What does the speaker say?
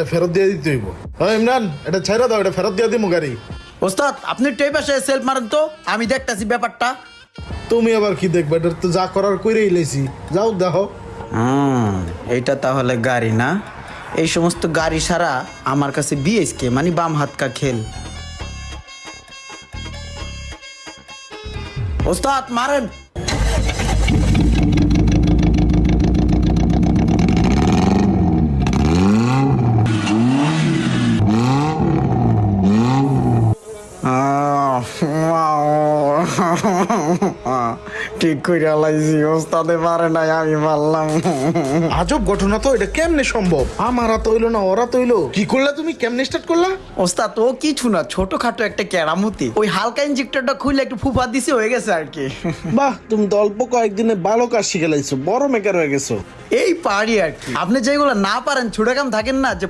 এটা ফেরত দিয়ে দিতে হইব। হ্যাঁ ইমরান, এটা ছেড়ে দাও, এটা ফেরত দিয়ে দিমু গাড়ি। ওস্তাদ আপনি টেপ পাশে সেলফ মারেন তো, আমি দেখতাছি ব্যাপারটা। তুমি আবার কি দেখবে, এটা তো যা করার কইরেই লেছি। যাও দেখো। এইটা তাহলে গাড়ি না? এই সমস্ত গাড়ি সারা আমার কাছে বিএসকে মানে বাম হাত কা খেল। ওস্তাদ মারেন। ঠিক করে লাইছি, ওস্তাদে পারে নাই, আমি পারলাম। আজব ঘটনা তো, এটা কেমনে সম্ভব? আমার তো হইলো না, ওরা তো হইলো। কি করলা তুমি, কেমনে স্টার্ট করলা? ওস্তাদ ও কিছু না, ছোটখাটো একটা কেরামতি, ওই হালকা ইঞ্জেক্টরটা খুলে একটু ফুফা দিছে, হয়ে গেছে আর কি। বাহ, তুমি তো অল্প কয়েকদিনে ভালো কাজ শিখে লাইছো, বড় মেকার হয়ে গেছো। এই পারি আর কি। আপনি যেগুলো না পারেন, ছোট কাম থাকেন না যে